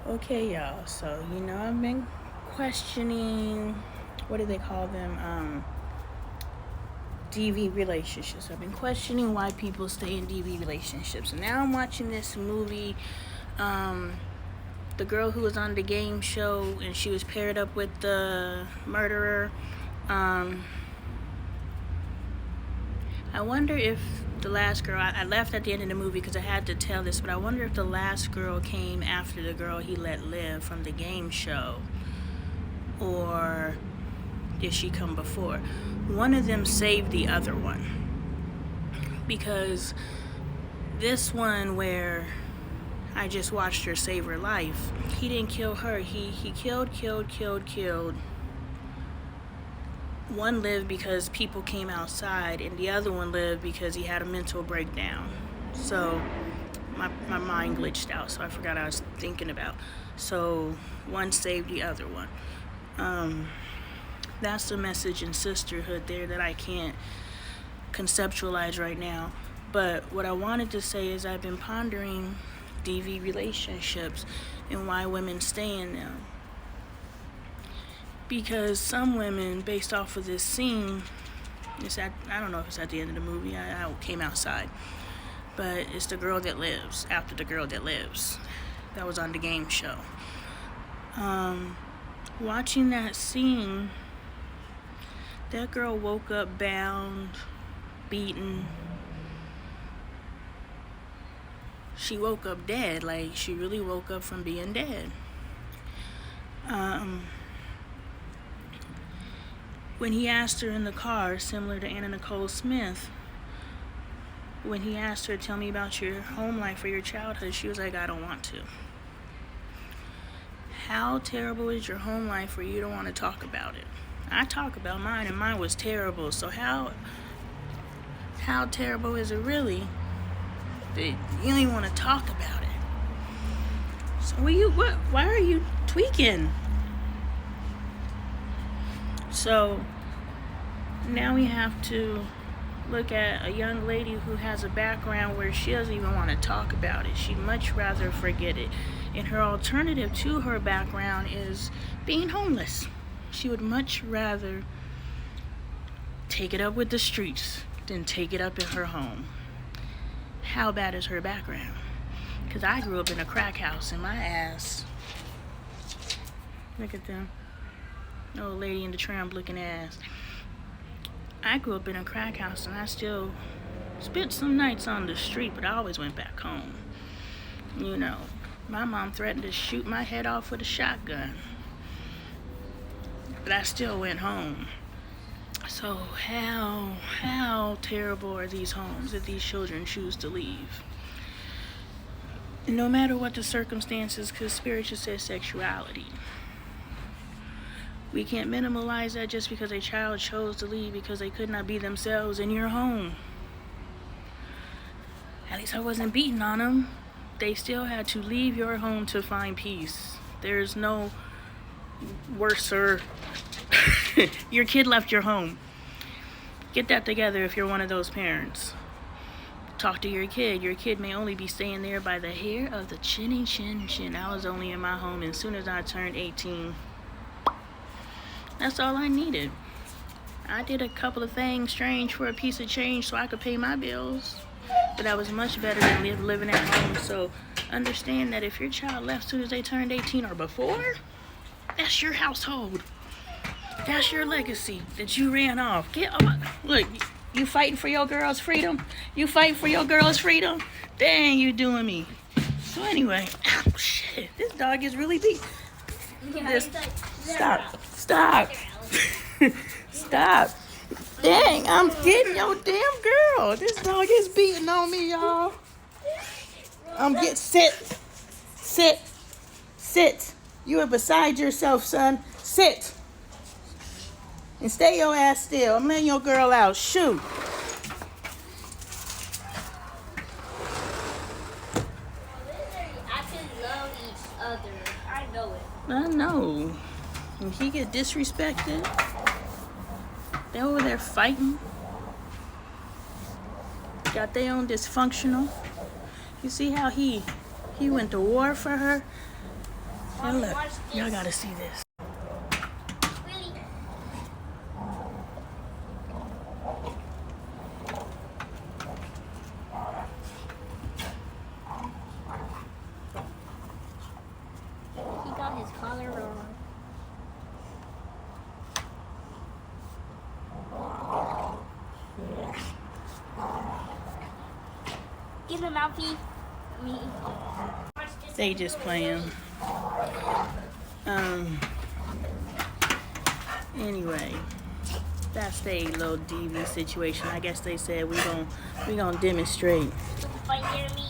Okay, y'all. So, I've been questioning, what do they call them? DV relationships. I've been questioning why people stay in DV relationships. And now I'm watching this movie, the girl who was on the game show and she was paired up with the murderer. I wonder if the last girl, I left at the end of the movie because I had to tell this, but I wonder if the last girl came after the girl he let live from the game show, or did she come before? One of them saved the other one, because this one where I just watched her save her life, he didn't kill her. He killed. One lived because people came outside, and the other one lived because he had a mental breakdown. So my mind glitched out, so I forgot I was thinking about. So one saved the other one. That's the message in sisterhood there that I can't conceptualize right now. But what I wanted to say is I've been pondering DV relationships and why women stay in them. Because some women, based off of this scene, I don't know if it's at the end of the movie, I came outside, but it's the girl that lives after the girl that lives that was on the game show. Watching that scene, that girl woke up bound, beaten. She woke up dead, like she really woke up from being dead. When he asked her in the car, similar to Anna Nicole Smith, when he asked her, tell me about your home life or your childhood, she was like, I don't want to. How terrible is your home life where you don't want to talk about it? I talk about mine, and mine was terrible. So how terrible is it really that you don't even want to talk about it? So why are you tweaking? So now we have to look at a young lady who has a background where she doesn't even want to talk about it. She'd much rather forget it. And her alternative to her background is being homeless. She would much rather take it up with the streets than take it up in her home. How bad is her background? Because I grew up in a crack house, and my ass, look at them. Old lady in the tram looking ass. I grew up in a crack house, and I still spent some nights on the street, but I always went back home. My mom threatened to shoot my head off with a shotgun, but I still went home. So how terrible are these homes that these children choose to leave? And no matter what the circumstances, because Spirit just says sexuality. We can't minimalize that just because a child chose to leave because they could not be themselves in your home. At least I wasn't beating on them. They still had to leave your home to find peace. There's no worser. Your kid left your home. Get that together if you're one of those parents. Talk to your kid. Your kid may only be staying there by the hair of the chinny chin chin. I was only in my home as soon as I turned 18. That's all I needed. I did a couple of things strange for a piece of change so I could pay my bills. But that was much better than living at home. So understand that if your child left as soon as they turned 18 or before, that's your household. That's your legacy that you ran off. Look, you fighting for your girl's freedom? You fighting for your girl's freedom? Dang, you doing me. So anyway, oh shit, this dog is really beat. Stop. Stop. Dang, I'm getting your damn girl. This dog is beating on me, y'all. Sit. You are beside yourself, son. Sit. And stay your ass still. I'm letting your girl out. Shoot. I know. And he get disrespected. They over there fighting. Got their own dysfunctional. You see how he went to war for her? And look, y'all gotta see this. Really? He got his collar on. Get him, Alfie. They just playing. Anyway, that's the little DV situation. I guess they said we gonna demonstrate. Fight near me.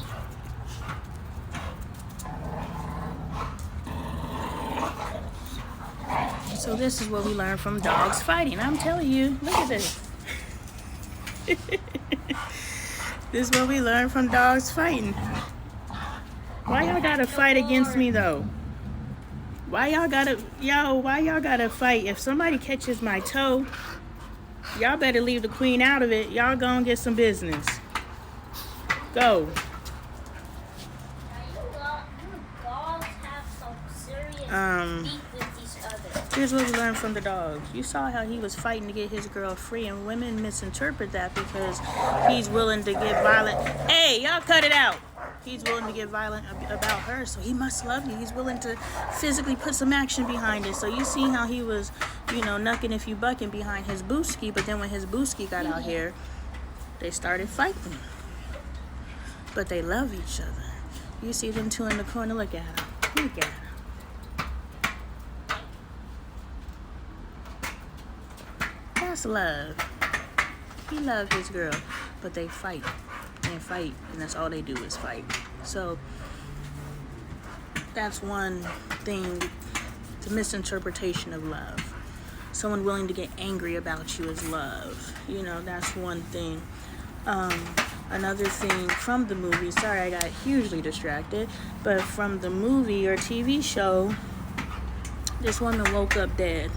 So this is what we learned from dogs fighting. I'm telling you, look at this. This is what we learned from dogs fighting. Why y'all gotta fight against me though? Why y'all gotta fight? If somebody catches my toe, y'all better leave the queen out of it. Y'all gonna get some business. Go. Dogs have some serious beef with each other. Here's what we learned from the dogs. You saw how he was fighting to get his girl free, and women misinterpret that because he's willing to get violent. Hey, y'all cut it out. He's willing to get violent about her, so he must love you. He's willing to physically put some action behind it. So you see how he was, knucking if you bucking behind his booski, but then when his booski got out here, they started fighting. But they love each other. You see them two in the corner. Look at them. Look at them. That's love. He loved his girl, but they fight. And fight, and that's all they do is fight. So that's one thing, the misinterpretation of love. Someone willing to get angry about you is love. That's one thing. Another thing from the movie, sorry I got hugely distracted, but from the movie or TV show, this woman woke up dead,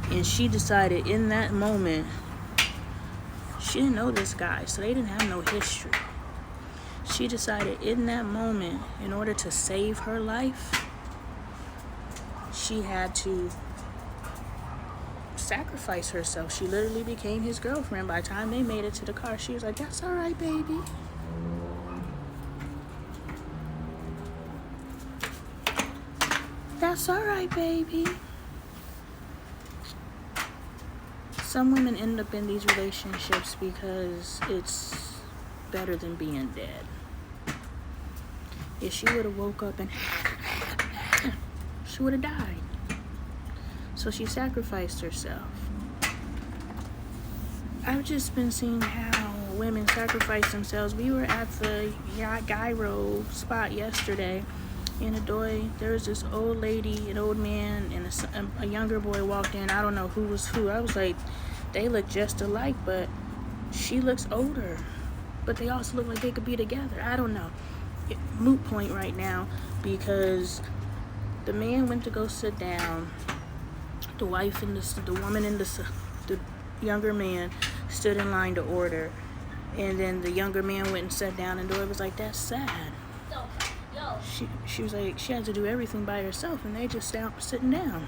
and she decided in that moment, she didn't know this guy, so they didn't have no history. She decided in that moment, in order to save her life, she had to sacrifice herself. She literally became his girlfriend. By the time they made it to the car, she was like, "That's all right, baby." That's all right, baby. Some women end up in these relationships because it's better than being dead. If she would have woke up and she would have died. So she sacrificed herself. I've just been seeing how women sacrifice themselves. We were at the gyro spot yesterday. In Adoy, there was this old lady, an old man, and a younger boy walked in. I don't know who was who. I was like, they look just alike, but she looks older. But they also look like they could be together. I don't know. Moot point right now, because the man went to go sit down. The wife and the woman and the younger man stood in line to order. And then the younger man went and sat down, and Dory was like, "That's sad." She was like, she had to do everything by herself, and they just sitting down.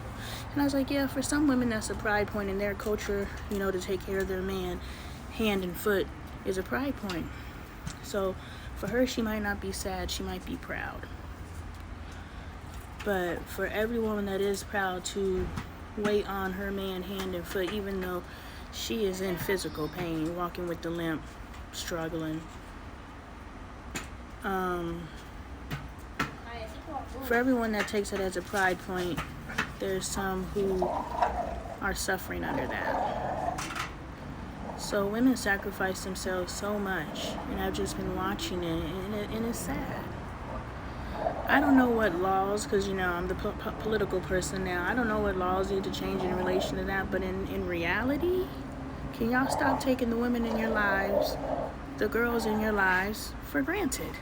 And I was like, yeah, for some women that's a pride point in their culture, to take care of their man hand and foot is a pride point. So for her, she might not be sad, she might be proud. But for every woman that is proud to wait on her man hand and foot, even though she is in physical pain, walking with the limp, struggling, for everyone that takes it as a pride point, there's some who are suffering under that. So women sacrifice themselves so much, and I've just been watching it, and it's sad. I don't know what laws, because I'm the political person now, I don't know what laws need to change in relation to that, but in reality, can y'all stop taking the women in your lives, the girls in your lives, for granted?